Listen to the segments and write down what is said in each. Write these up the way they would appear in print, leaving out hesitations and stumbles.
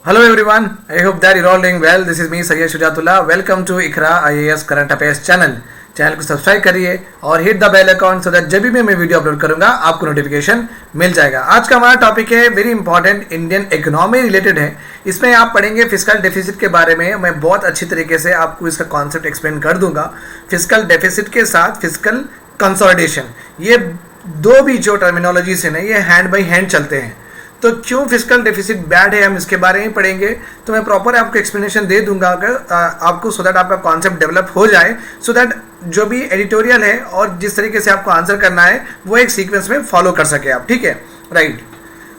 Hello everyone, I hope that you're all doing well. This is me Sayyid Shujatullah. Welcome to Iqra IAS current affairs channel को subscribe करिए और hit the bell icon so that जब भी मैं video upload करूंगा आपको notification मिल जाएगा। आज का हमारा टॉपिक है very important, Indian economy related है। इसमें आप पढ़ेंगे फिस्कल डेफिसिट के बारे में। मैं बहुत अच्छी तरीके से आपको इसका कॉन्सेप्ट एक्सप्लेन कर दूंगा। फिस्कल डेफिसिट के साथ फिस्कल कंसोलिडेशन, ये दो भी जो टर्मिनोलॉजीज है ना, ये हैंड बाई हैंड चलते हैं। तो क्यों फिस्कल डेफिसिट बैड है, हम इसके बारे में पढ़ेंगे। तो मैं प्रॉपर आपको एक्सप्लेनेशन दे दूंगा अगर आपको, सो दैट आपका कॉन्सेप्ट डेवलप हो जाए, सो दैट जो भी एडिटोरियल है और जिस तरीके से आपको आंसर करना है वो एक सीक्वेंस में फॉलो कर सके आप। ठीक है, राइट।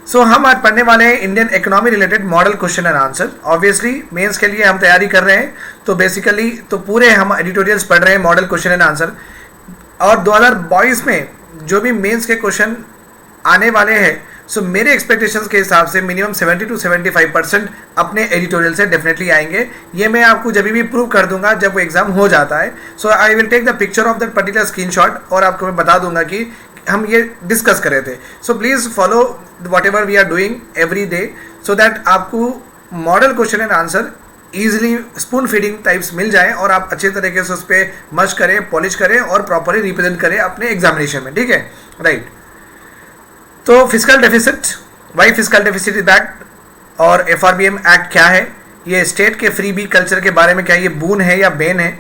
सो हम आज पढ़ने वाले हैं Indian economy related model question and answer. Obviously mains के लिए हम तैयारी कर रहे हैं, तो बेसिकली तो पूरे हम एडिटोरियल्स पढ़ रहे हैं मॉडल क्वेश्चन एंड आंसर। और 2022 में जो भी मेंस के क्वेश्चन आने वाले हैं, सो मेरे एक्सपेक्टेशंस के हिसाब से मिनिमम 70 to 75% अपने एडिटोरियल से डेफिनेटली आएंगे। ये मैं आपको जब भी प्रूव कर दूंगा जब वो एग्जाम हो जाता है। So I will take the picture of that particular screenshot और आपको मैं बता दूंगा कि हम ये डिस्कस कर रहे थे। So please follow whatever we are doing every day, so that आपको model question and answer easily spoon feeding types मिल जाए और आप अच्छे तरीके से उस पर मश करें, पॉलिश करें और प्रॉपरली रिप्रेजेंट करें अपने एग्जामिनेशन में। ठीक है, राइट। तो fiscal deficit, why fiscal deficit is bad, और FRBM एक्ट क्या है, ये स्टेट के फ्री बी कल्चर के बारे में क्या है, ये बून है या बेन है,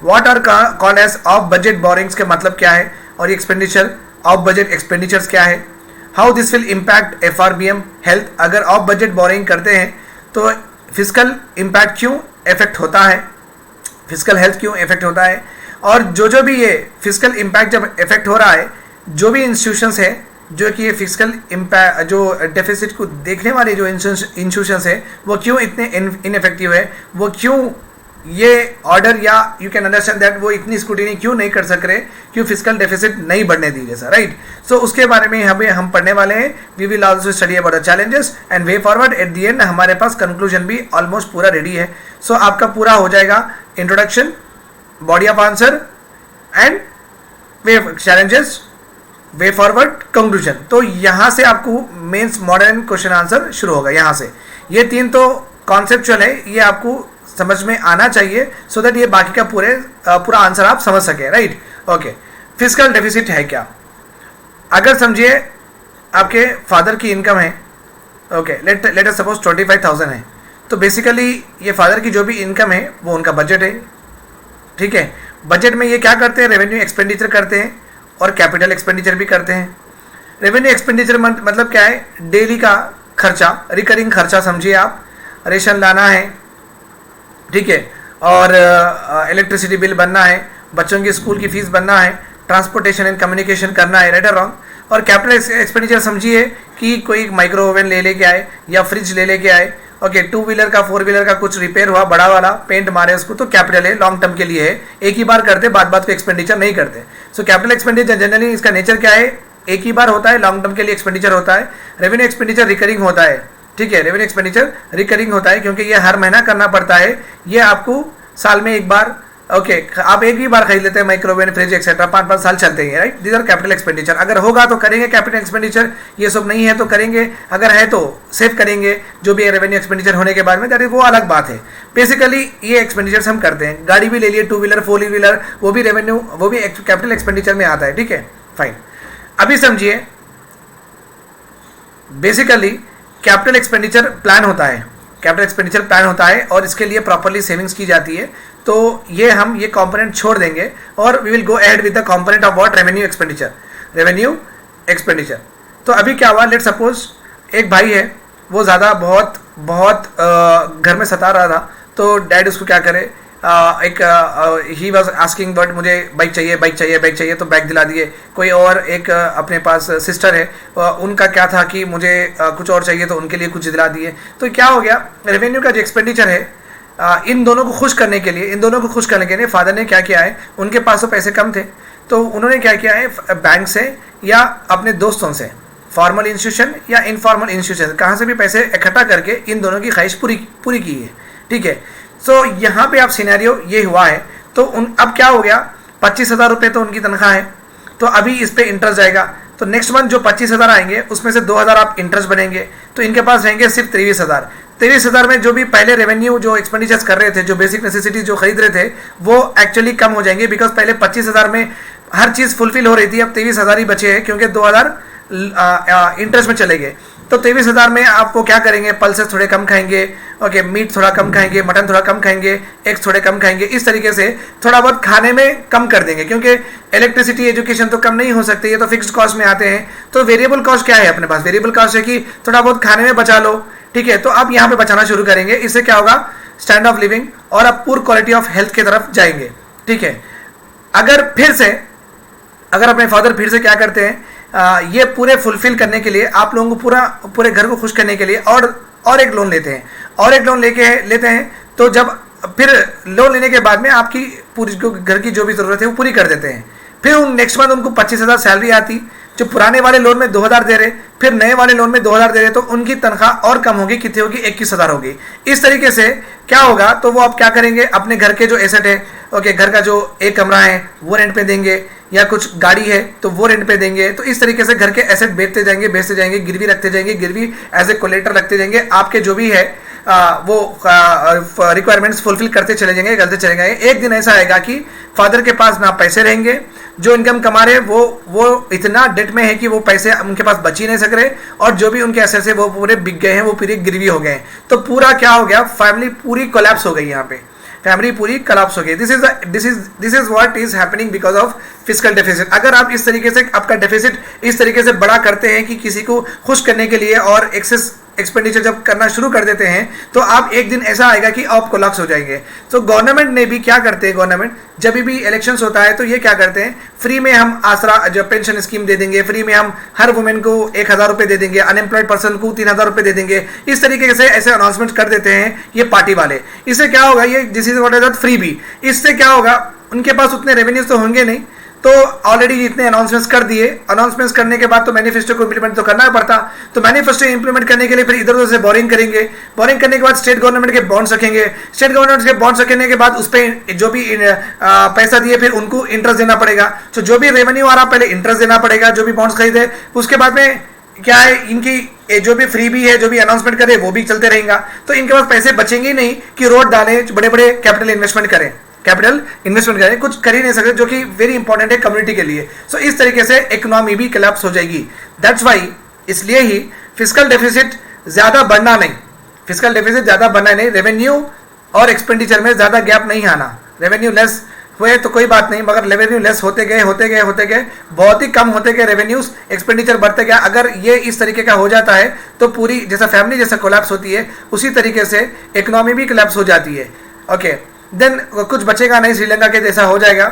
what are called as off budget borrowings के मतलब क्या है, और ये एक्सपेंडिचर ऑफ बजट एक्सपेंडिचर्स क्या है, how this will impact FRBM health. अगर ऑफ बजट बोरिंग करते हैं तो फिस्कल इम्पैक्ट क्यों इफेक्ट होता है, फिस्कल हेल्थ क्यों इफेक्ट होता है, और जो भी ये फिस्कल इम्पैक्ट जब इफेक्ट हो रहा है, जो भी इंस्टीट्यूशंस है जो कि ये फिस्कल इम्पैक्ट जो डेफिसिट को देखने वाले जो इंस्टीट्यूशंस है वो क्यों इतने इनइफेक्टिव है, वो क्यों ये ऑर्डर या यू कैन अंडरस्टैंड दैट वो इतनी स्क्रूटिनी क्यों नहीं कर सक रहे, क्यों फिस्कल डेफिसिट नहीं बढ़ने दी जैसा, राइट। सो उसके बारे में हम पढ़ने वाले हैं। We will also study about the challenges and way forward. At the end हमारे पास कंक्लूजन भी ऑलमोस्ट पूरा रेडी है। सो आपका पूरा हो जाएगा introduction, body of answer and way challenges, way forward, conclusion. तो यहाँ से आपको मेंस मॉडर्न क्वेश्चन आंसर शुरू होगा। यहाँ से ये तीन तो कॉन्सेप्चुअल है, ये आपको समझ में आना चाहिए सो दैट ये बाकी का पूरा आंसर आप समझ सके, राइट। ओके, फिस्कल डेफिसिट है क्या, अगर समझिए आपके फादर की इनकम है, ओके, लेट अस सपोज 25,000 है, तो बेसिकली ये फादर की जो भी इनकम है वो उनका बजट है। ठीक है, बजट में ये क्या करते हैं, रेवेन्यू एक्सपेंडिचर करते हैं और कैपिटल एक्सपेंडिचर भी करते हैं। रेवेन्यू एक्सपेंडिचर मतलब क्या है, डेली का खर्चा, रिकरिंग खर्चा समझिए आप, रेशन लाना है, ठीक है, और इलेक्ट्रिसिटी बिल बनना है, बच्चों की स्कूल की फीस बनना है, ट्रांसपोर्टेशन एंड कम्युनिकेशन करना है, राइट और रॉन्ग। और कैपिटल एक्सपेंडिचर समझिए कि कोई माइक्रो ओवन ले लेके आए या फ्रिज ले लेके आए, ओके, 2 व्हीलर का 4 व्हीलर का कुछ रिपेयर हुआ, बड़ा वाला पेंट मारे उसको, तो कैपिटल है, लॉन्ग टर्म के लिए है, एक ही बार करते, बात को एक्सपेंडिचर नहीं करते। सो कैपिटल एक्सपेंडिचर जनरली इसका नेचर क्या है, एक ही बार होता है, लॉन्ग टर्म के लिए एक्सपेंडिचर होता है। रेवेन्यू एक्सपेंडिचर रिकरिंग होता है, ठीक है, रेवेन्यू एक्सपेंडिचर रिकरिंग होता है क्योंकि ये हर महीना करना पड़ता है, ये आपको साल में एक बार, ओके, आप एक ही बार खरीद लेते हैं माइक्रोवेव, फ्रिज एक्सेट्रा, 5-5 साल चलते हैं, right. These are capital expenditure. अगर होगा तो करेंगे कैपिटल एक्सपेंडिचर, ये सब नहीं है तो करेंगे, अगर है तो सेव करेंगे जो भी रेवेन्यू एक्सपेंडिचर होने के बाद में, दैट इज वो अलग बात है। बेसिकली ये एक्सपेंडिचर्स हम करते हैं, गाड़ी भी ले लिए, 2 व्हीलर 4 व्हीलर, वो भी रेवेन्यू, वो भी कैपिटल एक्सपेंडिचर में आता है। ठीक है, फाइन। अभी समझिए बेसिकली कैपिटल एक्सपेंडिचर प्लान होता है, कैपिटल एक्सपेंडिचर प्लान होता है और इसके लिए प्रॉपर्ली सेविंग्स की जाती है। तो ये हम ये कंपोनेंट छोड़ देंगे और we will go ahead with the component of what, revenue expenditure, revenue expenditure. तो अभी क्या हुआ, लेट सपोज एक भाई है, वो ज़्यादा बहुत घर में सता रहा था, तो डैड उसको क्या करे, ही वॉज आस्किंग बट मुझे बाइक चाहिए, बाइक चाहिए, बाइक चाहिए, तो बाइक दिला दिए। कोई और एक अपने पास सिस्टर है, उनका क्या था कि मुझे कुछ और चाहिए, तो उनके लिए कुछ दिला दिए। तो क्या हो गया, रेवेन्यू का जो एक्सपेंडिचर है, इन दोनों को खुश करने के लिए फादर ने क्या किया है, उनके पास तो पैसे कम थे, तो उन्होंने क्या किया है, बैंक से या अपने दोस्तों से, फॉर्मल इंस्टीट्यूशन या इनफॉर्मल इंस्टीट्यूशन, कहाँ से भी पैसे इकट्ठा करके इन दोनों की ख्वाहिश पूरी की है। ठीक है, सो यहाँ पे आप सिनेरियो ये हुआ है, तो अब क्या हो गया, 25,000 रुपये तो उनकी तनख्वाह है, तो अभी इस पर इंटरेस्ट जाएगा, तो नेक्स्ट मंथ जो 25,000 आएंगे उसमें से 2,000 आप इंटरेस्ट बनेंगे, तो इनके पास रहेंगे सिर्फ 23,000। 23,000 में जो भी पहले रेवेन्यू जो एक्सपेंडिचर्स कर रहे थे, जो बेसिक नेसेसिटीज जो खरीद रहे थे, वो एक्चुअली कम हो जाएंगे, बिकॉज पहले 25,000 में हर चीज़ फुलफिल हो रही थी, अब 23,000 ही बचे हैं क्योंकि 2,000 इंटरेस्ट में चले गए। तो 23,000 में आप वो क्या करेंगे, पल्सेस थोड़े कम खाएंगे, ओके, मीट थोड़ा कम खाएंगे, मटन थोड़ा कम खाएंगे, एग्स थोड़े कम खाएंगे, इस तरीके से थोड़ा बहुत खाने में कम कर देंगे, क्योंकि इलेक्ट्रिसिटी एजुकेशन तो कम नहीं हो सकती, ये तो फिक्स्ड कॉस्ट में आते हैं। तो वेरिएबल कॉस्ट क्या है अपने पास, वेरिएबल कॉस्ट है कि थोड़ा बहुत खाने में बचा लो, ठीक है। तो आप यहाँ पे बचाना शुरू करेंगे, इससे क्या होगा, स्टैंड ऑफ लिविंग और आप पूर क्वालिटी ऑफ हेल्थ की तरफ जाएंगे, ठीक है। अगर अपने फादर फिर से क्या करते हैं, ये पूरे फुलफिल करने के लिए आप लोगों को पूरे घर को खुश करने के लिए और एक लोन लेते हैं, और एक लोन लेते हैं, तो जब फिर लोन लेने के बाद में आपकी पूरी घर की जो भी ज़रूरत है वो पूरी कर देते हैं। फिर नेक्स्ट मंथ उनको 25,000 सैलरी आती, जो पुराने वाले लोन में 2,000 दे रहे, फिर नए वाले लोन में 2,000 दे रहे, तो उनकी तनख्वाह और कम होगी, कितनी होगी, 21,000 होगी। इस तरीके से क्या होगा, तो वो आप क्या करेंगे, अपने घर के जो एसेट है, ओके, घर का जो एक कमरा है वो रेंट पे देंगे, या कुछ गाड़ी है तो वो रेंट पे देंगे। तो इस तरीके से घर के एसेट बेचते जाएंगे, गिरवी रखते जाएंगे, गिरवी एज ए कोलेटर रखते जाएंगे, आपके जो भी है वो रिक्वायरमेंट्स फुलफिल करते चले जाएंगे। एक दिन ऐसा आएगा कि फादर के पास ना पैसे रहेंगे, जो इनकम कमा रहे वो इतना डेट में है कि वो पैसे उनके पास बच ही नहीं सक रहे, और जो भी उनके एसेट्स है वो पूरे बिक गए हैं, वो पूरी गिरवी हो गए हैं। तो पूरा क्या हो गया, फैमिली पूरी कोलैप्स हो गई, यहाँ पे फैमिली पूरी कोलैप्स हो गई। This is what is happening because of fiscal deficit. अगर आप इस तरीके से आपका डेफिसिट इस तरीके से बड़ा करते हैं कि किसी को खुश करने के लिए और एक्सेस एक्सपेंडिचर जब करना शुरू कर देते हैं, तो आप एक दिन ऐसा आएगा कि आप कोलैप्स हो जाएंगे। तो गवर्नमेंट ने भी क्या करते हैं, गवर्नमेंट जब भी इलेक्शंस होता है तो ये क्या करते हैं, फ्री में हम आसरा जो पेंशन स्कीम दे देंगे, फ्री में हम हर वुमेन को 1,000 रुपये दे देंगे, अनएम्प्लॉयड पर्सन को 3,000 रुपये दे देंगे। इस तरीके से ऐसे अनाउंसमेंट कर देते हैं ये पार्टी वाले। इससे क्या होगा, ये this is what is that freebie, इससे क्या होगा, उनके पास उतने रेवेन्यूज तो होंगे नहीं, तो ऑलरेडी इतने अनाउंसमेंट्स कर दिए, अनाउंसमेंट्स करने के बाद तो मैनिफेस्टो को इंप्लीमेंट तो करना पड़ता। तो मैनिफेस्टो इंप्लीमेंट करने के लिए फिर इधर उधर से बोरिंग करेंगे, बोरिंग करने के बाद स्टेट गवर्नमेंट के बॉन्ड्स रखेंगे, स्टेट गवर्नमेंट के बॉन्ड्स रखने के बाद उस पर जो भी पैसा दिए फिर उनको इंटरेस्ट देना पड़ेगा। तो जो भी रेवेन्यू आ रहा पहले इंटरेस्ट देना पड़ेगा, जो भी बॉन्ड्स खरीदे, उसके बाद में क्या है, इनकी जो भी फ्री भी है, जो भी अनाउंसमेंट करे वो भी चलते रहेगा। तो इनके पास पैसे बचेंगे ही नहीं कि रोड डालें, बड़े बड़े कैपिटल इन्वेस्टमेंट करें, कुछ कर ही नहीं सकते, जो कि वेरी इंपॉर्टेंट है कम्युनिटी के लिए। सो इस तरीके से इकोनॉमी भी कोलैप्स हो जाएगी। दैट्स वाई, इसलिए ही फिस्कल डेफिसिट ज्यादा बढ़ना नहीं, रेवेन्यू और एक्सपेंडिचर में ज्यादा गैप नहीं आना। रेवेन्यू लेस हुए तो कोई बात नहीं, मगर रेवेन्यू लेस होते गए बहुत ही कम होते गए रेवेन्यूज, एक्सपेंडिचर बढ़ते गया। अगर ये इस तरीके का हो जाता है तो पूरी जैसा फैमिली जैसा कोलैप्स होती है, उसी तरीके से इकोनॉमी भी कोलैप्स हो जाती है। ओके, देन कुछ बचेगा नहीं, श्रीलंका के जैसा हो जाएगा,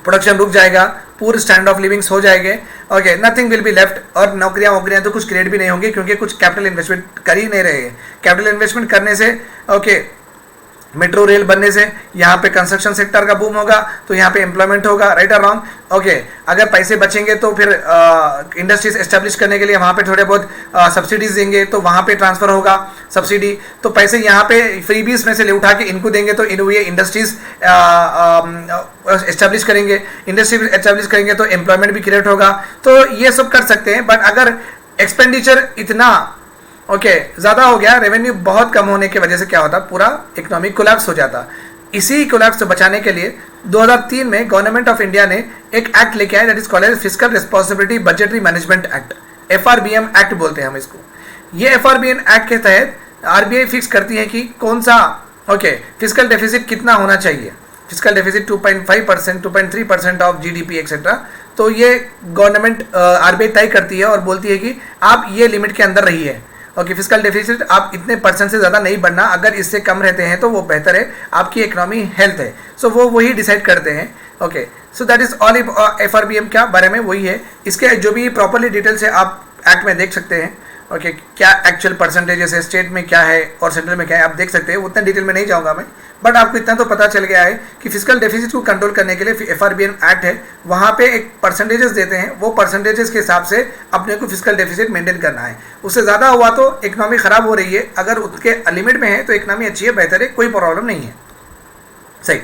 प्रोडक्शन रुक जाएगा, पूरे स्टैंड ऑफ लिविंग्स हो जाएंगे, okay, nothing will be left. और नौकरियां तो कुछ क्रिएट भी नहीं होंगी, क्योंकि कुछ कैपिटल इन्वेस्टमेंट कर ही नहीं रहे हैं। कैपिटल इन्वेस्टमेंट करने से, ओके, मेट्रो रेल बनने से यहाँ पे कंस्ट्रक्शन सेक्टर का बूम होगा, तो यहाँ पे एम्प्लॉयमेंट होगा, राइट और रॉन्ग, ओके। अगर पैसे बचेंगे तो फिर इंडस्ट्रीज एस्टेब्लिश करने के लिए वहाँ पे थोड़े बहुत सब्सिडीज देंगे, तो वहाँ पे ट्रांसफर होगा सब्सिडी, तो पैसे यहाँ पे फ्रीबीज में से ले उठा के इनको देंगे, तो ये इंडस्ट्रीज एस्टेब्लिश करेंगे तो एम्प्लॉयमेंट भी क्रिएट होगा। तो ये सब कर सकते हैं, बट अगर एक्सपेंडिचर इतना ज्यादा हो गया, रेवेन्यू बहुत कम होने की वजह से क्या होता, पूरा इकोनॉमिक कोलैप्स हो जाता। इसी कोलैप्स से बचाने के लिए 2003 में गवर्नमेंट ऑफ इंडिया ने एक एक्ट लेके आया, that is called as fiscal responsibility budgetary management act, FRBM act बोलते हैं हम इसको। ये FRBM एक्ट के तहत RBI फिक्स करती है कि कौन सा फिस्कल डेफिसिट कितना होना चाहिए। Fiscal deficit 2.5%, 2.3% of GDP etcetera. तो ये गवर्नमेंट RBI तय करती है और बोलती है कि आप ये लिमिट के अंदर रहिए। फिस्कल डेफिसिट आप इतने % से ज़्यादा नहीं बढ़ना, अगर इससे कम रहते हैं तो वो बेहतर है, आपकी इकोनॉमी हेल्थ है। सो वो वही डिसाइड करते हैं। So that is all FRBM क्या बारे में वही है। इसके जो भी प्रॉपरली डिटेल से आप एक्ट में देख सकते हैं। क्या एक्चुअल परसेंटेजेस है, स्टेट में क्या है और सेंट्रल में क्या है, आप देख सकते हैं। उतना डिटेल में नहीं जाऊँगा मैं, बट आपको इतना तो पता चल गया है कि फिस्कल डेफिसिट को कंट्रोल करने के लिए FRBM एक्ट है, वहाँ पे एक परसेंटेजेस देते हैं, वो परसेंटेजेस के हिसाब से अपने को फिस्कल डेफिसिट मेंटेन करना है। उससे ज़्यादा हुआ तो इकोनॉमी ख़राब हो रही है, अगर उसके लिमिट में है तो इकोनॉमी अच्छी है, बेहतर है, कोई प्रॉब्लम नहीं है, सही।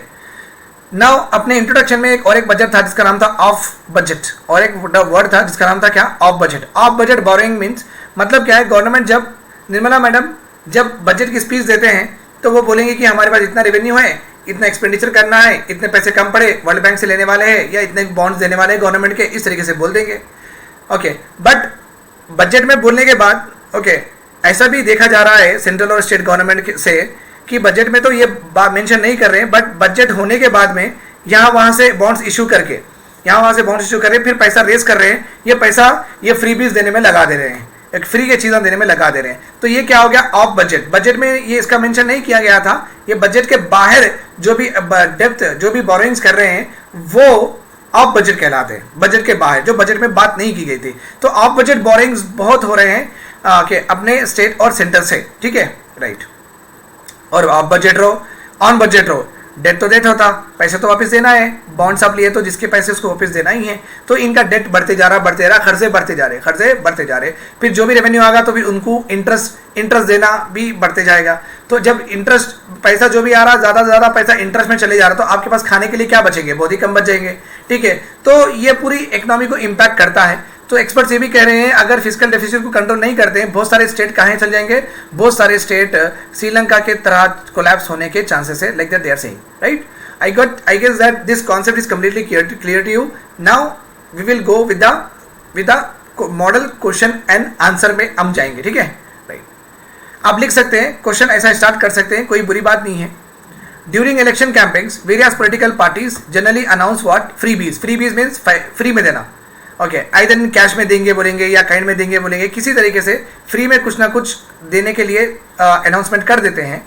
नाउ अपने इंट्रोडक्शन में एक बजट था जिसका नाम था ऑफ बजट, और एक वर्ड था जिसका नाम था क्या, of budget. Of budget borrowing means मतलब क्या है, गवर्नमेंट जब, निर्मला मैडम जब बजट की स्पीच देते हैं तो वो बोलेंगे कि हमारे पास इतना रेवेन्यू है, इतना एक्सपेंडिचर करना है, इतने पैसे कम पड़े, वर्ल्ड बैंक से लेने वाले हैं या इतने बॉन्ड्स देने वाले हैं गवर्नमेंट के, इस तरीके से बोल देंगे। ओके, बट बजट में बोलने के बाद ओके ऐसा भी देखा जा रहा है सेंट्रल और स्टेट गवर्नमेंट से कि बजट में तो ये मेंशन नहीं कर रहे हैं, बट बजट होने के बाद में यहाँ वहाँ से बॉन्ड्स इशू करके, फिर पैसा रेज कर रहे हैं, ये पैसा ये फ्रीबीज देने में लगा दे रहे हैं, एक फ्री की चीज़ें देने में लगा दे रहे हैं। तो ये क्या हो गया, ऑफ बजट। बजट में ये इसका मेंशन नहीं किया गया था, ये बजट के बाहर जो भी डेप्थ, जो भी बोरोइंग्स कर रहे हैं वो ऑफ बजट कहलाते हैं, बजट के बाहर जो बजट में बात नहीं की गई थी। तो ऑफ बजट बोरोइंग्स बहुत हो रहे हैं कि अपने स्टेट और सेंटर से, ठीक है, राइट। और ऑफ बजट रहो, ऑन बजट रहो, डेट तो डेट होता, पैसे तो वापस देना है, बॉन्ड्स आप लिए तो जिसके पैसे उसको वापस देना ही है, तो इनका डेट बढ़ते जा रहा, खर्चे बढ़ते जा रहे, फिर जो भी रेवेन्यू आएगा तो फिर उनको इंटरेस्ट देना भी बढ़ते जाएगा। तो जब इंटरेस्ट पैसा जो भी आ रहा, ज़्यादा से ज़्यादा पैसा इंटरेस्ट में चले जा रहा, तो आपके पास खाने के लिए क्या बचेंगे, बहुत ही कम बच जाएंगे, ठीक है। तो ये पूरी इकोनॉमी को इम्पैक्ट करता है। तो एक्सपर्ट्स ये भी कह रहे हैं अगर फिजिकल डेफिसिट को कंट्रोल नहीं करते हैं, बहुत सारे स्टेट कहाँ चल जाएंगे, बहुत सारे स्टेट श्रीलंका के तरह कोलैप्स होने के चांसेस है, like that they are saying, right. I guess that this concept is completely clear to you. Now we will go with the model question and answer में हम जाएंगे, ठीक है, राइट। आप लिख सकते हैं, क्वेश्चन ऐसा स्टार्ट कर सकते हैं, कोई बुरी बात नहीं है। During election campaigns various political parties generally announce what, freebies means free में देना, ओके, आइदर इन कैश में देंगे बोलेंगे या काइंड में देंगे बोलेंगे, किसी तरीके से फ्री में कुछ ना कुछ देने के लिए अनाउंसमेंट कर देते हैं,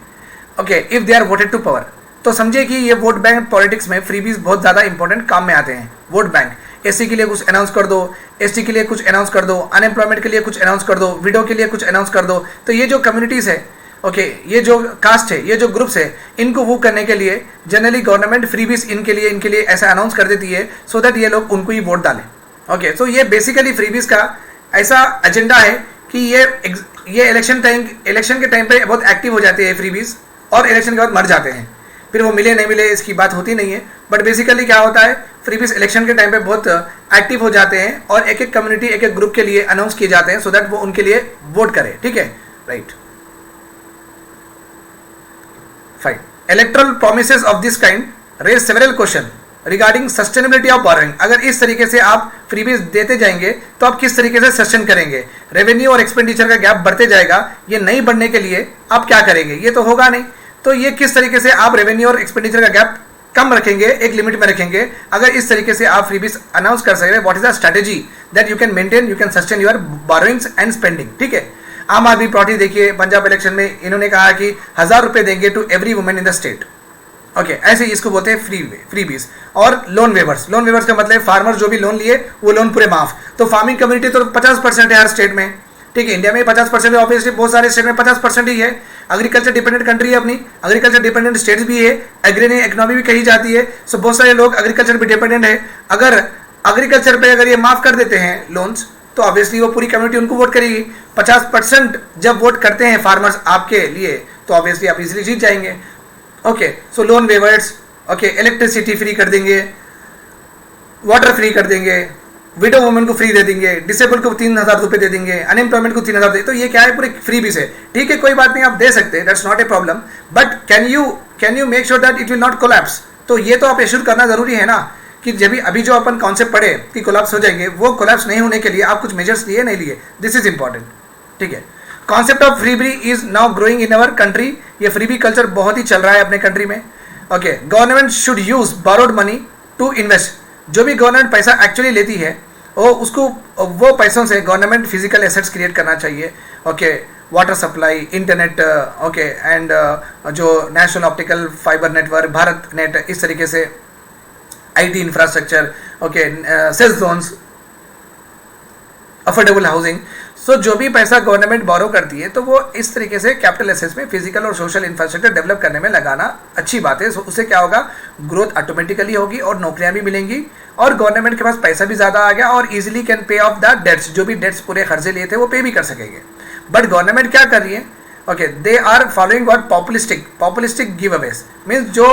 okay, if they are voted to power. तो समझिए कि ये वोट बैंक पॉलिटिक्स में फ्रीबीज बहुत ज़्यादा इंपॉर्टेंट काम में आते हैं। वोट बैंक, एससी के लिए कुछ अनाउंस कर दो, एसटी के लिए कुछ अनाउंस कर दो, अनएम्प्लॉयमेंट के लिए कुछ अनाउंस कर दो, विडो के लिए कुछ अनाउंस कर दो। तो ये जो कम्युनिटीज़ है, ओके, ये जो कास्ट है, ये जो ग्रुप्स है, इनको वो करने के लिए जनरली गवर्नमेंट फ्रीबीज इनके लिए ऐसा अनाउंस कर देती है, सो दैट ये लोग उनको ही वोट डालें। ओके, तो ये बेसिकली फ्रीबीज का ऐसा एजेंडा है कि ये इलेक्शन के टाइम पे बहुत एक्टिव हो जाते हैं फ्रीबीज, और इलेक्शन के बाद मर जाते हैं, फिर वो मिले नहीं मिले इसकी बात होती नहीं है। बट बेसिकली क्या होता है, फ्रीबीज इलेक्शन के टाइम पे बहुत एक्टिव हो जाते हैं और एक एक कम्युनिटी, एक एक ग्रुप के लिए अनाउंस किए जाते हैं, सो दैट वो उनके लिए वोट करे, ठीक है, right, fine. Electoral promises of this kind raise several question regarding sustainability of borrowing. अगर इस तरीके से आप फ्रीबीज देते जाएंगे तो आप किस तरीके से सस्टेन करेंगे, रेवेन्यू और एक्सपेंडिचर का गैप बढ़ते जाएगा, ये नहीं बढ़ने के लिए आप क्या करेंगे, ये तो होगा नहीं। तो ये किस तरीके से आप रेवेन्यू और एक्सपेंडिचर का गैप कम रखेंगे, एक लिमिट में रखेंगे, अगर इस तरीके से आप फ्रीबीज अनाउंस कर सकते हैं, what is the strategy that you can maintain, you can sustain your borrowings and spending, ठीक है। आम आदमी पार्टी देखिए पंजाब इलेक्शन में इन्होंने कहा कि 1000 रुपये देंगे to every women in the state, okay, ऐसे इसको बोलते हैं फ्रीबीज। और लोन वेवर्स का मतलब फार्मर जो भी लोन लिए वो लोन पूरे माफ। तो फार्मिंग कम्युनिटी तो 50% है हर स्टेट में, ठीक है, इंडिया में 50% है, ऑब्वियसली बहुत सारे स्टेट में 50% ही है। एग्रीकल्चर डिपेंडेंट कंट्री है अपनी, एग्रीकल्चर डिपेंडेंट स्टेट्स भी है, एग्री इकोनॉमी भी कही जाती है, सो बहुत सारे लोग एग्रीकल्चर पे डिपेंडेंट है। अगर एग्रीकल्चर पे अगर ये माफ कर देते हैं लोन्स, तो ऑब्वियसली वो पूरी कम्युनिटी उनको वोट करेगी। 50% जब वोट करते हैं फार्मर्स आपके लिए, तो ऑब्वियसली आप इजीली जीत जाएंगे। Okay, so loan waivers, okay, electricity free कर देंगे, वाटर फ्री कर देंगे, विडो वुमेन को फ्री दे देंगे, डिसेबल को 3000 रुपये दे देंगे, अनएम्प्लॉयमेंट को 3000 दे। तो ये क्या है, पूरे फ्री भी से, ठीक है, कोई बात नहीं, आप दे सकते हैं, that's not a problem, but can you make sure that it will not collapse. तो ये तो आप एश्योर करना जरूरी है ना, कि जब भी अभी जो अपन कॉन्सेप्ट पढ़े कि कोलैप्स हो जाएंगे, वो कोलैप्स नहीं होने के लिए आप कुछ मेजर्स लिए नहीं लिए, दिस इज इंपॉर्टेंट, ठीक है। Concept of freebie is now growing in our country, ये फ्रीबी कल्चर बहुत ही चल रहा है अपने कंट्री में। Okay, government should use borrowed money to invest. जो भी गवर्नमेंट पैसा एक्चुअली लेती है वो पैसों से गवर्नमेंट फिजिकल एसेट्स क्रिएट करना चाहिए, okay, water supply, internet, okay, and जो national optical fibre network, Bharat net, इस तरीके से IT infrastructure, okay, sales zones, affordable housing. So जो भी पैसा गवर्नमेंट बोरो करती है तो वो इस तरीके से कैपिटल एसेट्स में फिजिकल और सोशल इंफ्रास्ट्रक्चर डेवलप करने में लगाना अच्छी बात है। उससे क्या होगा, ग्रोथ ऑटोमेटिकली होगी और नौकरियां भी मिलेंगी, और गवर्नमेंट के पास पैसा भी ज़्यादा आ गया और easily can pay off the debts, जो भी डेट्स पूरे खर्चे लिए थे वो पे भी कर सकेंगे। बट गवर्नमेंट क्या कर रही है, okay, they are following what populistic giveaways means, जो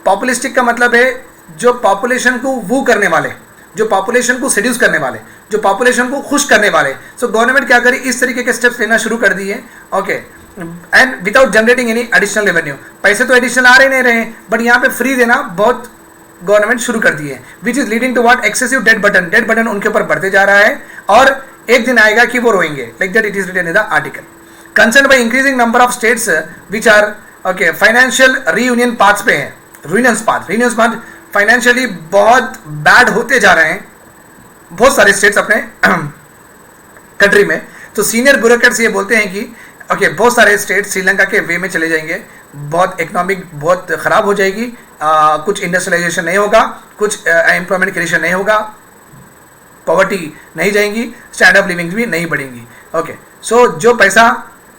पॉपुलिस्टिक का मतलब है जो पॉपुलेशन को वू करने वाले, जो पॉपुलेशन को सेड्यूस करने वाले, जो पॉपुलेशन को खुश करने वाले। सो गवर्नमेंट क्या करे, इस तरीके के स्टेप्स लेना शुरू कर दिए। Okay, and without generating any additional revenue. पैसे तो एडिशनल आ रहे नहीं रहे, बट यहाँ पे फ्री देना बहुत गवर्नमेंट शुरू कर दी है, which is leading to what, excessive debt burden. Debt burden उनके ऊपर बढ़ते जा रहा है और एक दिन आएगा कि वो रोएंगे, like that it is written in the article. Concern by increasing number of states which are okay financial reunion paths पे है, रूइनस पाथ फाइनेंशियली बहुत बैड होते जा रहे हैं बहुत सारे स्टेट्स अपने कंट्री में। तो सीनियर ब्यूरोक्रेट्स ये बोलते हैं कि ओके बहुत सारे स्टेट श्रीलंका के वे में चले जाएंगे, बहुत इकोनॉमिक बहुत ख़राब हो जाएगी, कुछ इंडस्ट्रियलाइजेशन नहीं होगा, कुछ एम्प्लॉयमेंट क्रिएशन नहीं होगा, पॉवर्टी नहीं जाएंगी, स्टैंडर्ड ऑफ लिविंग भी नहीं बढ़ेंगी। ओके, सो जो पैसा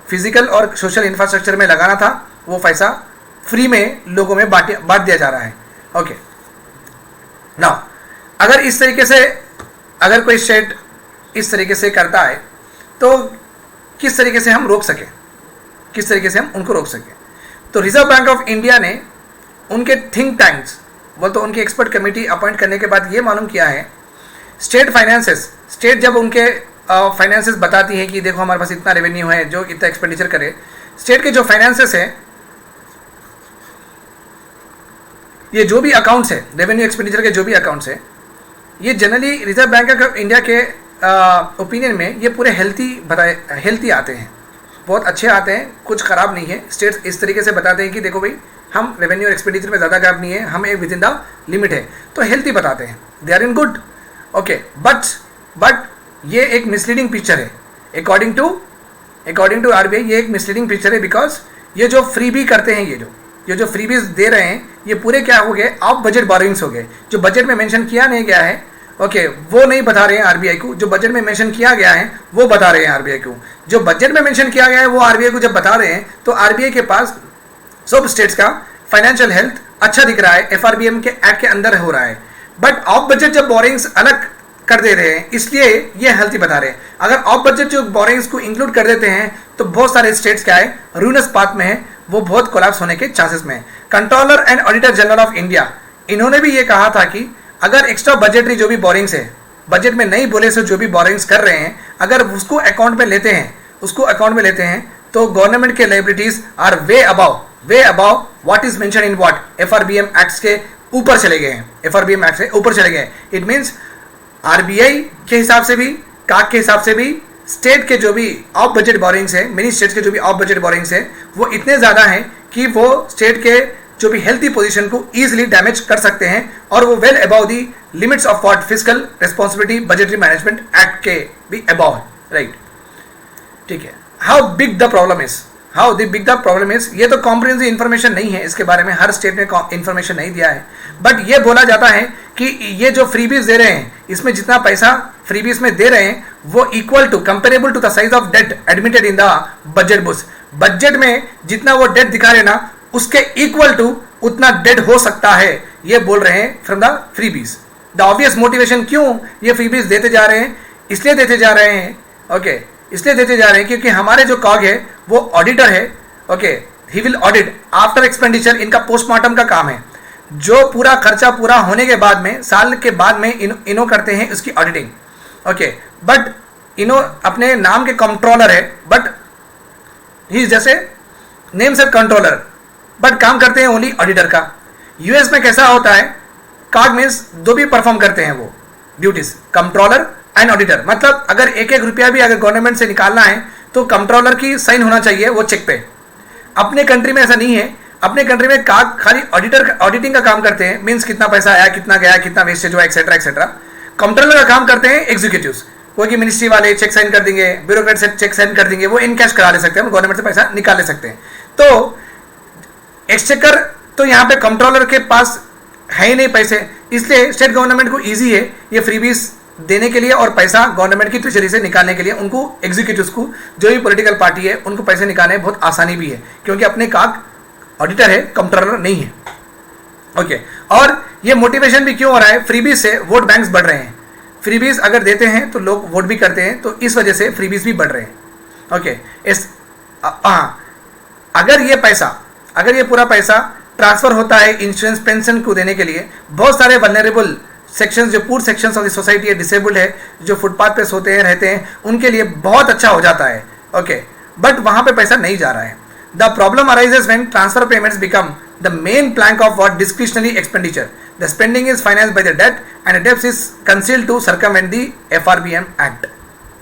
फिजिकल और सोशल इंफ्रास्ट्रक्चर में लगाना था वो पैसा फ्री में लोगों में बांट दिया जा रहा है। ओके, नाउ अगर इस तरीके से अगर कोई स्टेट इस तरीके से करता है तो किस तरीके से हम रोक सकें, किस तरीके से हम उनको रोक सकें। तो रिजर्व बैंक ऑफ इंडिया ने उनके थिंक टैंक्स बोल तो उनकी एक्सपर्ट कमेटी अपॉइंट करने के बाद ये मालूम किया है, स्टेट फाइनेंसेस, स्टेट जब उनके फाइनेंसेस बताती है कि देखो हमारे पास इतना रेवेन्यू है जो इतना एक्सपेंडिचर करे, स्टेट के जो फाइनेंसेस है, ये जो भी अकाउंट्स है रेवेन्यू एक्सपेंडिचर के जो भी अकाउंट्स है, ये generally reserve bank of India के ओपिनियन में ये पूरे हेल्थी आते हैं, बहुत अच्छे आते हैं, कुछ ख़राब नहीं है। स्टेट्स इस तरीके से बताते हैं कि देखो भाई हम रेवेन्यू और एक्सपेंडिचर में ज़्यादा गैप नहीं है, हम एक विद इन द लिमिट है, तो हेल्थी बताते हैं, they are in good. Okay, but ये एक मिसलीडिंग पिक्चर है अकॉर्डिंग टू आरबीआई, ये एक मिसलीडिंग पिक्चर है बिकॉज ये जो फ्री भी करते हैं, ये जो फ्रीबीज दे रहे हैं, ये पूरे क्या हो गए, ऑफ बजट बोरोइंग्स हो गए, जो बजट में मेंशन किया नहीं गया है। ओके, वो नहीं बता रहे हैं आरबीआई को, जो बजट में मेंशन किया गया है वो बता रहे हैं आरबीआई को। जो बजट में मेंशन किया गया है वो आरबीआई को जब बता रहे हैं तो आरबीआई के पास सब स्टेट्स का फाइनेंशियल हेल्थ अच्छा दिख रहा है, एफआरबीएम के एक्ट के अंदर हो रहा है, बट ऑफ बजट जब बोरिंग्स अलग कर दे रहे हैं इसलिए ये हेल्थी बता रहे हैं। अगर ऑफ बजट जो बोरिंग्स को इंक्लूड कर देते हैं तो बहुत सारे स्टेट्स क्या है, रूइनस पाथ में है, वो बहुत कोलैप्स होने के चांसेस में है। Controller and auditor general of India, इन्होंने भी ये कहा था कि अगर एक्स्ट्रा बजटरी जो भी बोरिंग्स है, बजट में नहीं बोले से जो भी बोरिंग्स कर रहे हैं, अगर उसको अकाउंट में लेते हैं तो गवर्नमेंट के liabilities are way above what is mention in what FRBM acts के ऊपर चले गए हैं, एफआरबीएम एक्ट से ऊपर चले गए। इट मीन्स आरबीआई के हिसाब से भी, काक के हिसाब से भी, स्टेट के जो भी ऑफ बजट बोरिंग्स है, मिनी स्टेट्स के जो भी ऑफ बजट बोरिंग्स है, वो इतने ज़्यादा हैं कि वो स्टेट के जो भी हेल्थी पोजीशन को ईजिली डैमेज कर सकते हैं और वो well above the limits of what physical responsibility budgetary management act के भी अबाउ है, राइट। ठीक है, how big the problem is, ये तो कॉम्प्रिहेंसिव इन्फॉर्मेशन नहीं है, इसके बारे में हर स्टेट ने इन्फॉर्मेशन नहीं दिया है, बट ये बोला जाता है कि ये जो फ्रीबीज दे रहे हैं, इसमें जितना पैसा फ्रीबीज में दे रहे हैं वो equal to comparable to the size of debt admitted in the budget books. Budget में जितना वो डेट दिखा रहे ना उसके इक्वल टू उतना डेट हो सकता है, ये बोल रहे हैं from the freebies. The obvious motivation, क्यों ये फ्रीबीज देते जा रहे हैं, इसलिए देते जा रहे हैं, ओके, इसलिए देते जा रहे हैं क्योंकि हमारे जो कॉग है वो ऑडिटर है, okay, he will audit after expenditure, इनका पोस्टमार्टम का काम है, जो पूरा खर्चा पूरा होने के बाद में, साल के बाद में इनो करते हैं उसकी ऑडिटिंग, ओके। बट इनो अपने नाम के कंट्रोलर है, बट ही जैसे नेम से कंट्रोलर, बट काम करते हैं ओनली ऑडिटर का। यूएस में कैसा होता है, कॉग मीन्स दो भी परफॉर्म करते हैं वो ड्यूटीज, कंट्रोलर एंड ऑडिटर। मतलब अगर एक रुपया भी अगर गवर्नमेंट से निकालना है तो कंट्रोलर की साइन होना चाहिए वो चेक पे। अपने कंट्री में ऐसा नहीं है, अपने कंट्री में कॉग खाली ऑडिटिंग का काम करते हैं, मीन्स कितना पैसा आया, कितना गया, कितना वेस्टेज हुआ, एक्सेट्रा एक्सेट्रा। कंट्रोलर का काम करते हैं एग्जीक्यूटिव्स, कोई की मिनिस्ट्री वाले चेक साइन कर देंगे, ब्यूरोक्रेट से चेक साइन कर देंगे, वो इन कैश करा ले सकते हैं, गवर्नमेंट से पैसा निकाल ले सकते हैं। तो एक्सचेकर तो यहाँ पे कंट्रोलर के पास है ही नहीं पैसे, इसलिए स्टेट गवर्नमेंट को ईजी है ये फ्रीबीज देने के लिए और पैसा गवर्नमेंट की ट्रेजरी से निकालने के लिए। उनको एग्जीक्यूटिव्स को, जो भी पॉलिटिकल पार्टी है, उनको पैसे निकालने में बहुत आसानी भी है क्योंकि अपने कॉग ऑडिटर है, कंट्रोलर नहीं है, ओके। और ये मोटिवेशन भी क्यों हो रहा है, फ्रीबीज से वोट बैंक्स बढ़ रहे हैं, फ्रीबीज अगर देते हैं तो लोग वोट भी करते हैं, तो इस वजह से फ्रीबीज भी बढ़ रहे हैं, ओके। अगर ये पूरा पैसा ट्रांसफर होता है इंश्योरेंस पेंशन को देने के लिए। बहुत सारे वल्नरेबल सेक्शंस, जो पूर सेक्शंस ऑफ द सोसाइटी है, डिसेबल्ड है, जो फुटपाथ पे सोते हैं रहते हैं, उनके लिए बहुत अच्छा हो जाता है। ओके, बट वहां पे पैसा नहीं जा रहा है। The problem arises when transfer payments become the main plank of what discretionary expenditure. The spending is financed by the debt and डेब्ट is concealed to circumvent the FRBM act.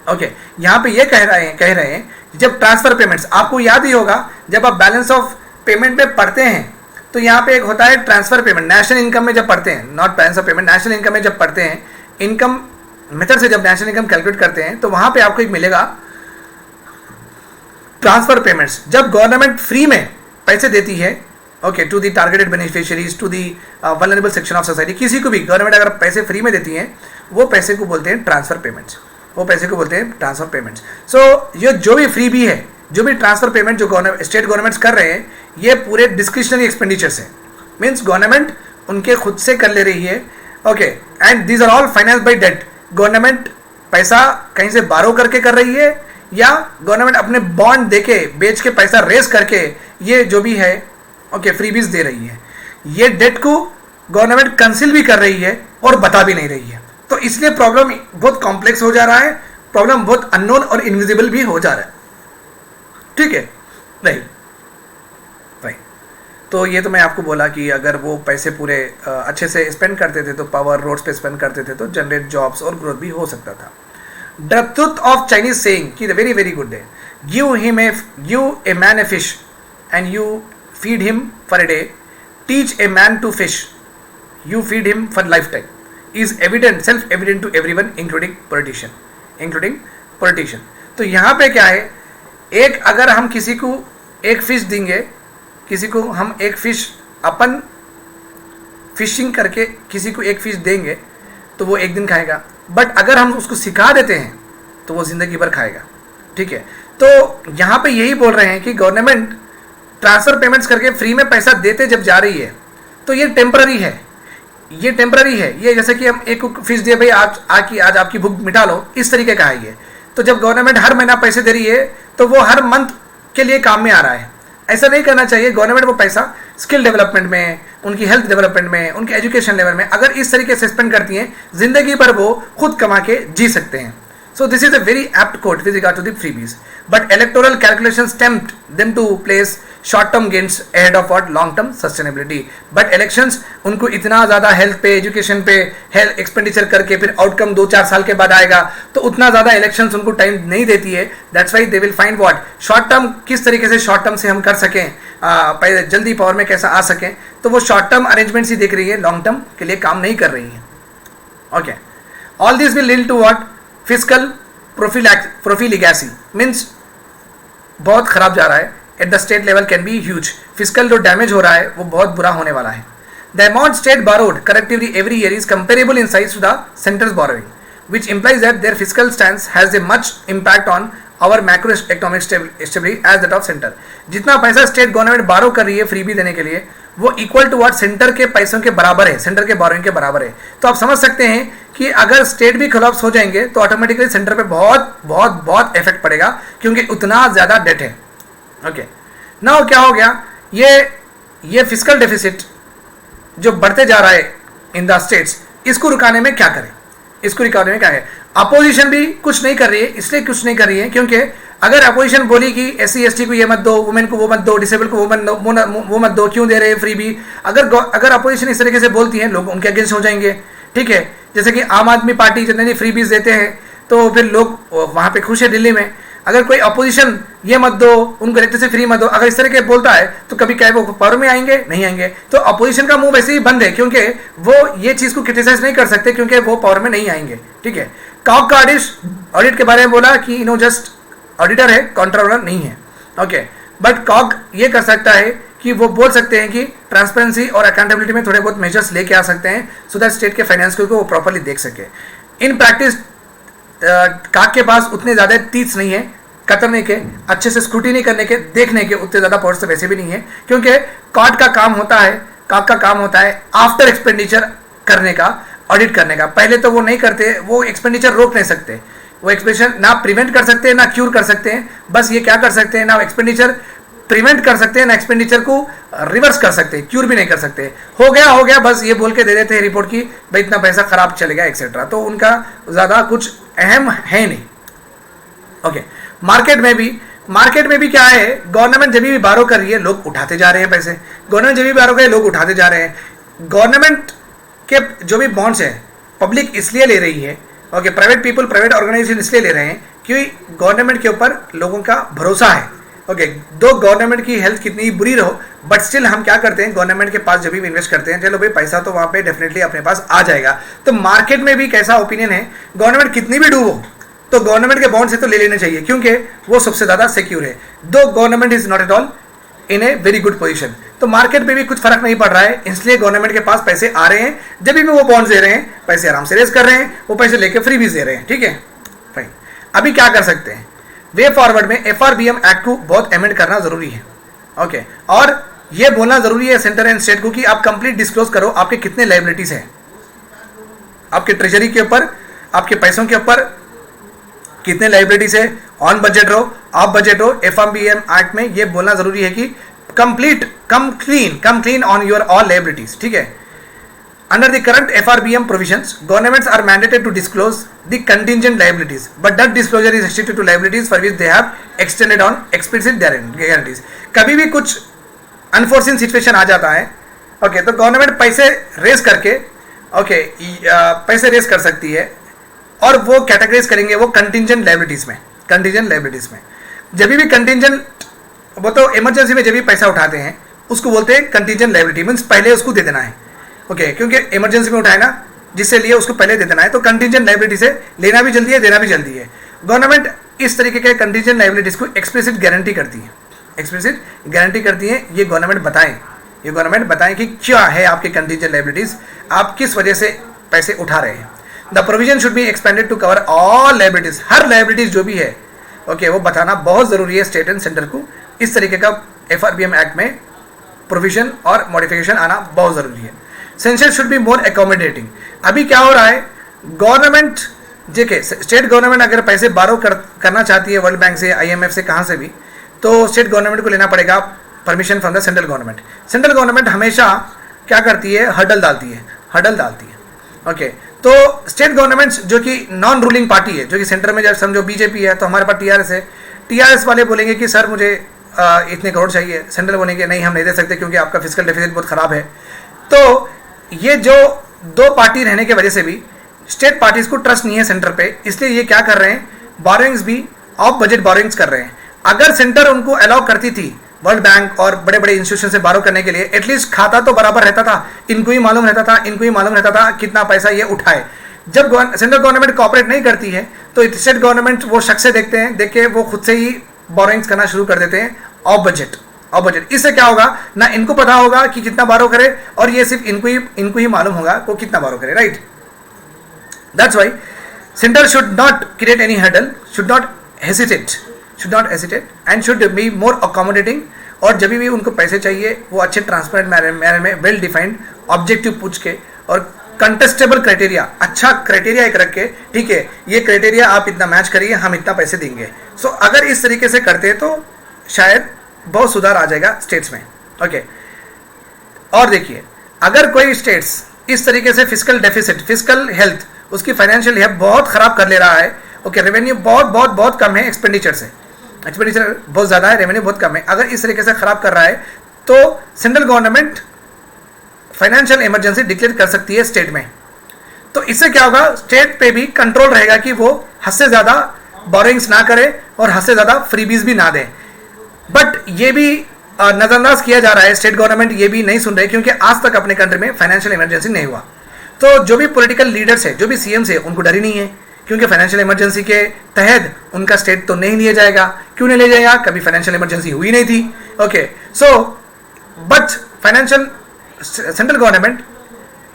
Okay, यहाँ पे ये कह रहे हैं जब ट्रांसफर पेमेंट्स, आपको याद ही होगा जब आप बैलेंस ऑफ पेमेंट में पढ़ते हैं तो यहाँ पे एक होता है ट्रांसफर पेमेंट। नेशनल इनकम में जब पढ़ते हैं, not balance of payment, national income में जब पढ़ते हैं, इनकम मेथड से जब नेशनल इनकम कैलकुलेट करते हैं तो वहां पे आपको एक मिलेगा ट्रांसफर पेमेंट्स। जब गवर्नमेंट फ्री में पैसे देती है okay to the targeted beneficiaries, to the vulnerable section of society, किसी को भी गवर्नमेंट अगर पैसे फ्री में देती है वो पैसे को बोलते हैं ट्रांसफर पेमेंट्स, वो पैसे को बोलते हैं ट्रांसफर पेमेंट्स। सो ये जो भी फ्री भी है, जो भी ट्रांसफर पेमेंट जो स्टेट गवर्नमेंट्स कर रहे हैं, ये पूरे डिस्क्रिशनरी एक्सपेंडिचर्स है, मीन्स गवर्नमेंट उनके खुद से कर ले रही है। Okay, and these are all finance by debt. Government पैसा कहीं से बारो करके कर रही है या गवर्नमेंट अपने बॉन्ड देके बेच के पैसा रेस करके ये जो भी है ओके फ्रीबीज दे रही है। ये डेट को गवर्नमेंट कंसील भी कर रही है और बता भी नहीं रही है। तो इसलिए प्रॉब्लम बहुत कॉम्प्लेक्स हो जा रहा है, प्रॉब्लम बहुत अननोन और इनविजिबल भी हो जा रहा है। ठीक है, नहीं तो ये तो मैं आपको बोला कि अगर वो पैसे पूरे अच्छे से स्पेंड करते थे तो पावर रोड्स पे स्पेंड करते थे तो जनरेट जॉब्स और ग्रोथ भी हो सकता था। The truth of Chinese saying कि the very very good day, give a man a fish and you feed him for a day, teach a man to fish, you feed him for lifetime, is evident, self evident to everyone including politician. तो यहाँ पे क्या है, एक अगर हम किसी को एक फिश देंगे, किसी को हम एक फिश अपन फिशिंग करके किसी को एक फिश देंगे तो वो एक दिन खाएगा, बट अगर हम उसको सिखा देते हैं तो वो जिंदगी भर खाएगा। ठीक है, तो यहाँ पे यही बोल रहे हैं कि गवर्नमेंट ट्रांसफर पेमेंट्स करके फ्री में पैसा देते जब जा रही है तो ये टेम्पररी है, ये टेम्पररी है। ये जैसे कि हम एक फिश दिए, भाई आज आपकी भूख मिटा लो, इस तरीके का है ये। तो जब गवर्नमेंट हर महीना पैसे दे रही है तो वो हर मंथ के लिए काम में आ रहा है। ऐसा नहीं करना चाहिए। गवर्नमेंट वो पैसा स्किल डेवलपमेंट में, उनकी हेल्थ डेवलपमेंट में, उनके एजुकेशन लेवल में अगर इस तरीके से स्पेंड करती हैं, जिंदगी भर वो खुद कमा के जी सकते हैं। So this is a very apt quote with regard to the freebies. But electoral calculations tempt them to place short-term gains ahead of what long-term sustainability. But elections उनको इतना ज़्यादा हेल्थ पे, एजुकेशन पे, हेल्थ एक्सपेंडिचर करके फिर outcome 2-4 साल के बाद आएगा, तो उतना ज़्यादा इलेक्शंस उनको टाइम नहीं देती है। That's why they will find what short term, किस तरीके से शॉर्ट टर्म से हम कर सकें, पहले जल्दी पावर में कैसा आ सकें, तो वो शॉर्ट टर्म अरेंजमेंट्स ही देख रही है, लॉन्ग टर्म के लिए काम नहीं कर रही है। Okay, all this will lead to what physical profligacy, means बहुत खराब जा रहा है। At the state level can be huge. Physical जो डैमेज हो रहा है वो बहुत बुरा होने वाला है। The amount state borrowed collectively every year is comparable in size to the center's borrowing, which implies that their fiscal stance has a much impact on our macroeconomic stability as that of center. जितना पैसा state government बारो कर रही है freebie देने के लिए, वो इक्वल टू व्हाट सेंटर के पैसों के बराबर है, सेंटर के बोरोइंग के बराबर है। तो आप समझ सकते हैं कि अगर स्टेट भी कोलैप्स हो जाएंगे तो ऑटोमेटिकली सेंटर पे बहुत बहुत बहुत इफेक्ट पड़ेगा, क्योंकि उतना ज़्यादा डेट है। ओके, नाउ क्या हो गया, ये फिजिकल डेफिसिट जो बढ़ते जा रहा है इन द स्टेट्स, इसको रुकाने में क्या करें, इसको रुकाने में क्या है। अपोजिशन भी कुछ नहीं कर रही है, इसलिए कुछ नहीं कर रही है क्योंकि अगर अपोजिशन बोली कि SC ST को ये मत दो, वुमेन को वो मत दो, डिसेबल को वो मत दो, क्यों दे रहे हैं फ्री भी, अगर अपोजिशन इस तरीके से बोलती है लोग उनके अगेंस्ट हो जाएंगे। ठीक है, जैसे कि आम आदमी पार्टी जितने फ्री बीज देते हैं तो फिर लोग वहाँ पे खुश है दिल्ली में। अगर कोई अपोजिशन ये मत दो, उनको इलेक्ट्रिसिटी फ्री मत दो, अगर इस तरह के बोलता है तो कभी क्या वो पावर में आएंगे, नहीं आएंगे। तो अपोजिशन का मुंह वैसे ही बंद है क्योंकि वो ये चीज़ को क्रिटिसाइज नहीं कर सकते क्योंकि वो पावर में नहीं आएंगे। ठीक है, कॉक का ऑडिट के बारे में बोला कि जस्ट ऑडिटर है, कंट्रोलर नहीं है। ओके, बट कॉक ये कर सकता है कि वो बोल सकते हैं कि ट्रांसपेरेंसी और अकाउंटेबिलिटी में थोड़े बहुत मेजर्स लेके आ सकते हैं सो दैट स्टेट के फाइनेंस को वो प्रॉपरली देख सके। इन प्रैक्टिस काक के पास उतने ज़्यादा टीथ्स नहीं है कतरने के, अच्छे से स्क्रूटिनी करने के, देखने के उतने ज़्यादा पावर्स तो वैसे भी नहीं है, क्योंकि काक का काम होता है आफ्टर एक्सपेंडिचर करने का, ऑडिट करने का। पहले तो वो नहीं करते, वो एक्सपेंडिचर रोक नहीं सकते, वो एक्सपेंडिचर ना प्रिवेंट कर सकते हैं ना क्यूर कर सकते हैं। बस ये क्या कर सकते हैं ना, एक्सपेंडिचर प्रिवेंट कर सकते हैं, ना एक्सपेंडिचर को रिवर्स कर सकते हैं, क्यूर भी नहीं कर सकते। हो गया बस ये बोल के दे देते हैं रिपोर्ट की भाई इतना पैसा खराब चलेगा एक्सेट्रा, तो उनका ज़्यादा कुछ अहम है नहीं। ओके, मार्केट में भी क्या है, गवर्नमेंट जब भी बारो कर रही है लोग उठाते जा रहे हैं पैसे, गवर्नमेंट जब भी बारो कर रही है लोग उठाते जा रहे हैं। गवर्नमेंट के जो भी बॉन्ड्स है पब्लिक इसलिए ले रही है, ओके, प्राइवेट ऑर्गेनाइजेशन इसलिए ले रहे हैं क्योंकि गवर्नमेंट के ऊपर लोगों का भरोसा है। ओके, दो गवर्नमेंट की हेल्थ कितनी बुरी रहो बट स्टिल हम क्या करते हैं, गवर्नमेंट के पास जब भी इन्वेस्ट करते हैं, चलो भाई पैसा तो वहाँ पे डेफिनेटली अपने पास आ जाएगा। तो मार्केट में भी कैसा ओपिनियन है, गवर्नमेंट कितनी भी डूबो तो गवर्नमेंट के बॉन्ड से तो ले लेने चाहिए क्योंकि वो सबसे ज़्यादा सिक्योर है। दो government is not at all in a very good position, तो मार्केट में भी कुछ फर्क नहीं पड़ रहा है, इसलिए गवर्नमेंट के पास पैसे आ रहे हैं, जब भी वो बॉन्ड्स दे रहे हैं पैसे आराम से रेज कर रहे हैं, वो पैसे लेके फ्री भी दे रहे हैं। ठीक है, फाइन। अभी क्या कर सकते हैं, वे फॉरवर्ड में FRBM एक्ट को बहुत अमेंड करना जरूरी है। ओके, और ये बोलना जरूरी है सेंटर एंड स्टेट को कि आप कंप्लीट डिस्क्लोज करो आपके कितने लाइबिलिटीज हैं, आपके ट्रेजरी के ऊपर, आपके पैसों के ऊपर कितने लाइबिलिटीज है, ऑन बजट रहो, ऑफ बजट रहो। FRBM एक्ट में ये बोलना जरूरी है कि complete come clean on your all liabilities. ठीक है, under the current FRBM provisions, governments are mandated to disclose the contingent liabilities, but that disclosure is restricted to liabilities for which they have extended on explicit guarantees. कभी भी कुछ unforeseen situation आ जाता है, okay, तो government पैसे raise करके, okay, पैसे raise कर सकती है और वो कैटेगराइज करेंगे वो कंटिजेंट लाइबिलिटीज में। जब भी कंटिजेंट, वो तो इमरजेंसी में जब भी पैसा उठाते हैं उसको बोलते हैं कंटिजेंट लाइबिलिटी, मीन्स पहले उसको दे देना है। ओके, क्योंकि इमरजेंसी में उठाए ना, जिससे लिए उसको पहले दे देना है, तो कंटिजेंट लाइबिलिटी से लेना भी जल्दी है, देना भी जल्दी है। गवर्नमेंट इस तरीके के कंटिजेंट लाइबिलिटीज को एक्सप्लिसिट गारंटी करती है, ये गवर्नमेंट बताएं कि क्या है आपके कंटिजेंट लाइबिलिटीज, आप किस वजह से पैसे उठा रहे हैं। The provision should be expended to cover all liabilities, हर लाइबिलिटीज जो भी है, ओके, वो बताना बहुत जरूरी है स्टेट एंड सेंटर को। इस तरीके का FRBM एक्ट में प्रोविजन और मॉडिफिकेशन आना बहुत जरूरी है। Sanction should be more accommodating. अभी क्या हो रहा है, गवर्नमेंट देखिए, स्टेट गवर्नमेंट अगर पैसे बारो करना चाहती है वर्ल्ड बैंक से, IMF से, कहाँ से भी, तो स्टेट गवर्नमेंट को लेना पड़ेगा permission from the central government. Central government हमेशा क्या करती है, हर्डल डालती है। ओके, तो स्टेट गवर्नमेंट जो कि नॉन रूलिंग पार्टी है, जो कि सेंटर में जब समझो BJP है तो हमारे पास TRS है, TRS वाले बोलेंगे कि सर मुझे इतने करोड़ चाहिए, सेंट्रल बोलेंगे नहीं हम नहीं दे सकते क्योंकि आपका फिजिकल डेफिसिट बहुत खराब है। तो ये जो दो पार्टी रहने की वजह से भी स्टेट पार्टीज को ट्रस्ट नहीं है सेंटर पे, इसलिए ये क्या कर रहे हैं, बोरोइंग्स भी ऑफ बजट बोरोइंग्स कर रहे हैं। अगर सेंटर उनको अलाउ करती थी वर्ल्ड बैंक और बड़े बड़े इंस्टीट्यूशन से बारो करने के लिए, एटलीस्ट खाता तो बराबर रहता था, इनको ही मालूम रहता था कितना पैसा ये उठाए। जब सेंट्रल गवर्नमेंट कोऑपरेट नहीं करती है तो स्टेट गवर्नमेंट वो शक से देख के वो खुद से ही बोरोइंग्स करना शुरू कर देते हैं ऑफ बजट। इससे क्या होगा ना, इनको पता होगा कि कितना बारो करे और ये सिर्फ इनको ही मालूम होगा वो कितना बारो करे, right. That's why centre should not create any hurdle, should not hesitate and should be more accommodating. और जब भी उनको पैसे चाहिए वो अच्छे ट्रांसपेरेंट मैनर में, वेल डिफाइंड ऑब्जेक्टिव पूछ के और कंटेस्टेबल क्राइटेरिया, अच्छा क्राइटेरिया एक रख के, ठीक है ये क्राइटेरिया आप इतना मैच करिए हम इतना पैसे देंगे। सो अगर इस तरीके से करते हैं तो शायद बहुत सुधार आ जाएगा स्टेट्स में। ओके, और देखिए अगर कोई स्टेट्स इस तरीके से फिजिकल डेफिसिट, फिजिकल हेल्थ, उसकी फाइनेंशियल हेल्थ बहुत खराब कर ले रहा है, ओके, रेवेन्यू बहुत कम है, एक्सपेंडिचर बहुत ज़्यादा है, रेवेन्यू बहुत कम है, अगर इस तरीके से खराब कर रहा है तो central government financial emergency declare कर सकती है स्टेट में। तो इससे क्या होगा, स्टेट पे भी कंट्रोल रहेगा कि वो हद से ज़्यादा बोरिंग्स ना करे और हद से ज़्यादा फ्रीबीज भी ना दे। बट ये भी नज़रअंदाज किया जा रहा है, स्टेट गवर्नमेंट ये भी नहीं सुन रहे क्योंकि आज तक अपने कंट्री में फाइनेंशियल इमरजेंसी नहीं हुआ। तो जो भी पॉलिटिकल लीडर्स है, जो भी CMs है, उनको डर ही नहीं है क्योंकि फाइनेंशियल इमरजेंसी के तहत उनका स्टेट तो नहीं लिया जाएगा। क्यों नहीं लिया जाएगा, कभी फाइनेंशियल इमरजेंसी हुई नहीं थी। Okay, so but central government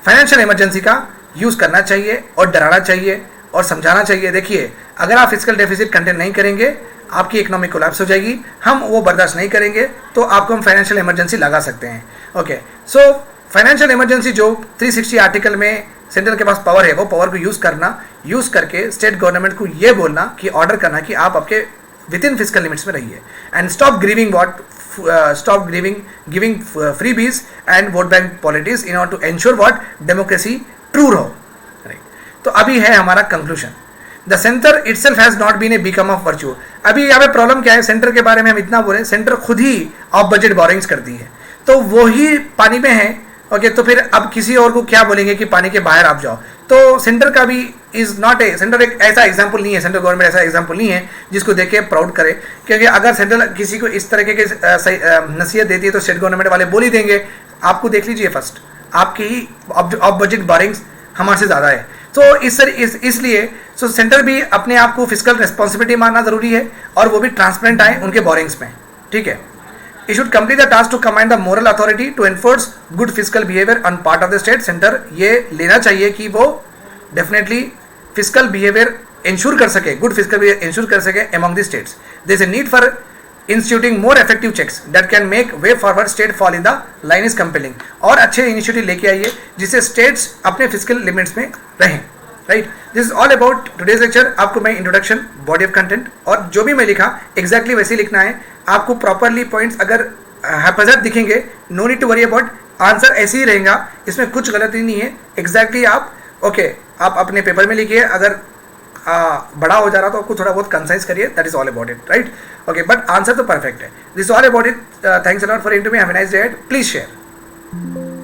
financial emergency का यूज़ करना चाहिए और डराना चाहिए और समझाना चाहिए। देखिए अगर आप फिजिकल डेफिसिट कंटेन नहीं करेंगे आपकी इकोनॉमिक कोलैप्स हो जाएगी, हम वो बर्दाश्त नहीं करेंगे, तो आपको हम फाइनेंशियल इमरजेंसी लगा सकते हैं। ओके, सो फाइनेंशियल इमरजेंसी जो 360 आर्टिकल में सेंट्रल के पास पावर है, वो पावर को यूज़ करके स्टेट गवर्नमेंट को ये बोलना कि ऑर्डर करना कि आप आपके विद इन फिजिकल लिमिट्स में रहिए and stop grieving stop giving freebies and vote bank politics in order to ensure what democracy true रहो. तो अभी है हमारा conclusion. The centre itself has not been a beacon of virtue. अभी यहाँ पे प्रॉब्लम क्या है, सेंटर के बारे में हम इतना बोले, सेंटर खुद ही ऑफ बजट बोरिंग्स करती है, तो वो ही पानी में है. ओके, तो फिर अब किसी और को क्या बोलेंगे कि पानी के बाहर आप जाओ. तो सेंटर का भी इज नॉट ए, सेंटर एक ऐसा एग्जाम्पल नहीं है, सेंट्रल गवर्नमेंट ऐसा एग्जाम्पल नहीं है जिसको देख के प्राउड करे. क्योंकि अगर सेंट्रल किसी को इस तरह के नसीहत देती है तो स्टेट गवर्नमेंट वाले बोल ही देंगे, आपको देख लीजिए फर्स्ट, आपकी ही ऑफ बजट बोरिंग्स हमारे से ज़्यादा है. तो इसलिए सेंटर भी अपने आप को फिजिकल रिस्पॉन्सिबिलिटी मानना जरूरी है, और वो भी ट्रांसपेरेंट आए उनके बोरिंग्स में. ठीक है. It should complete the task to command the moral authority to enforce good fiscal behavior on part of the state. Centre ये लेना चाहिए कि वो डेफिनेटली फिजिकल बिहेवियर इंश्योर कर सके, गुड फिजिकल बिहेवियर इंश्योर कर सके among the states. There is a need for instituting more effective checks that can make way forward state fall in the line is compelling. और अच्छे initiative लेके आइए जिससे states अपने फिजिकल लिमिट्स में रहें. Right, this is all about today's lecture. आपको मैं इंट्रोडक्शन, बॉडी ऑफ कंटेंट और जो भी मैं लिखा एग्जैक्टली वैसे ही लिखना है. आपको प्रॉपरली पॉइंट्स अगर हैप्पीजेंट दिखेंगे, no need to worry about, answer ऐसे ही रहेगा, इसमें कुछ गलती नहीं है. एग्जैक्टली आप आप अपने पेपर में लिखिए. अगर बड़ा हो जा रहा तो आपको थोड़ा बहुत कंसाइज करिए. That is all about it. Right, okay, but answer तो परफेक्ट है. This all about it. Thanks a lot for interview. Have a nice day. Please share.